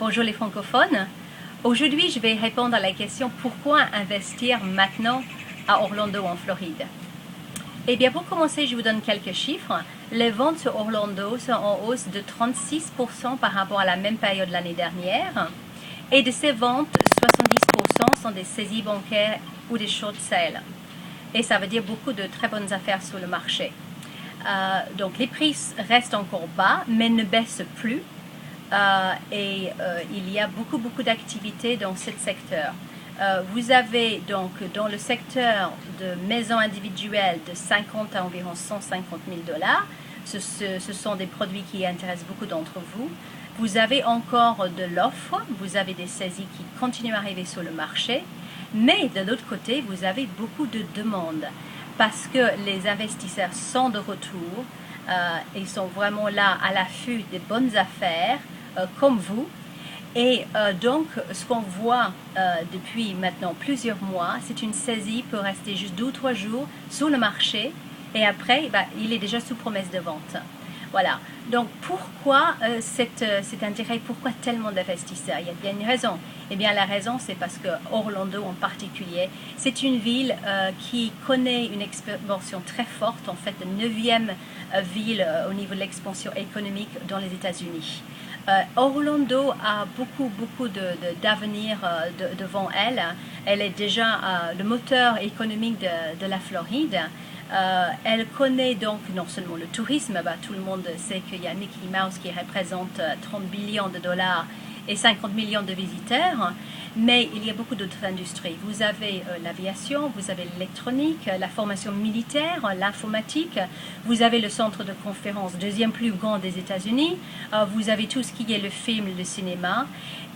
Bonjour les francophones. Aujourd'hui, je vais répondre à la question pourquoi investir maintenant à Orlando en Floride. Eh bien, pour commencer, je vous donne quelques chiffres. Les ventes sur Orlando sont en hausse de 36% par rapport à la même période l'année dernière. Et de ces ventes, 70% sont des saisies bancaires ou des short sales. Et ça veut dire beaucoup de très bonnes affaires sur le marché. Donc les prix restent encore bas, mais ne baissent plus. Il y a beaucoup d'activités dans ce secteur. Vous avez donc dans le secteur de maisons individuelles de 50 à environ 150 000 $, ce sont des produits qui intéressent beaucoup d'entre vous. Vous avez encore de l'offre, vous avez des saisies qui continuent à arriver sur le marché, mais de l'autre côté, vous avez beaucoup de demandes parce que les investisseurs sont de retour, ils sont vraiment là à l'affût des bonnes affaires, comme vous. Et donc, ce qu'on voit depuis maintenant plusieurs mois, c'est une saisie peut rester juste 2 ou 3 jours sur le marché et après, il est déjà sous promesse de vente. Voilà. Donc, pourquoi cet intérêt? Pourquoi tellement d'investisseurs? Il y a bien une raison. Eh bien, la raison, c'est parce que Orlando en particulier, c'est une ville qui connaît une expansion très forte, en fait, la 9e ville au niveau de l'expansion économique dans les États-Unis. Orlando a beaucoup d'avenir devant elle. Elle est déjà le moteur économique de la Floride. Elle connaît donc non seulement le tourisme, tout le monde sait qu'il y a Mickey Mouse qui représente 30 billions de dollars et 50 millions de visiteurs, mais il y a beaucoup d'autres industries. Vous avez l'aviation, vous avez l'électronique, la formation militaire, l'informatique, vous avez le centre de conférence, deuxième plus grand des États-Unis, vous avez tout ce qui est le film, le cinéma,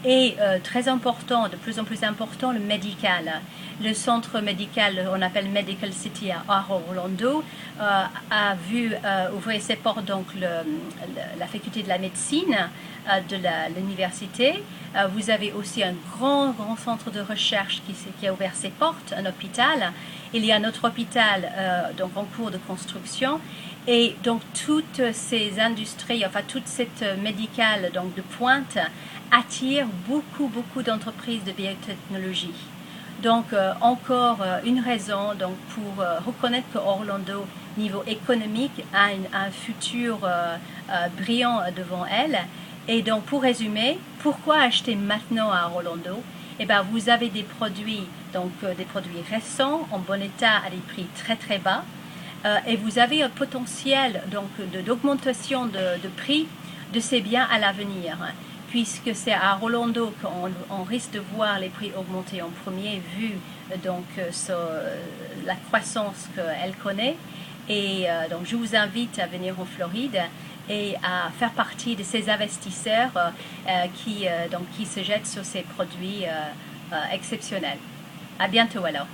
et très important, de plus en plus important, le médical. Le centre médical, on appelle Medical City à Orlando, a vu ouvrir ses portes, donc la faculté de la médecine de l'université. Vous avez aussi un grand centre de recherche qui a ouvert ses portes, un hôpital. Il y a un autre hôpital donc en cours de construction. Et donc toutes ces industries, enfin toute cette médicale donc de pointe attire beaucoup d'entreprises de biotechnologie. Donc encore une raison donc pour reconnaître que Orlando, niveau économique, a un futur brillant devant elle. Et donc pour résumer, pourquoi acheter maintenant à Orlando? Eh bien, vous avez des produits récents, en bon état, à des prix très bas. Et vous avez un potentiel donc d'augmentation de prix de ces biens à l'avenir, puisque c'est à Orlando qu'on risque de voir les prix augmenter en premier, vu donc la croissance qu'elle connaît. Et donc je vous invite à venir en Floride et à faire partie de ces investisseurs qui se jettent sur ces produits exceptionnels. À bientôt alors.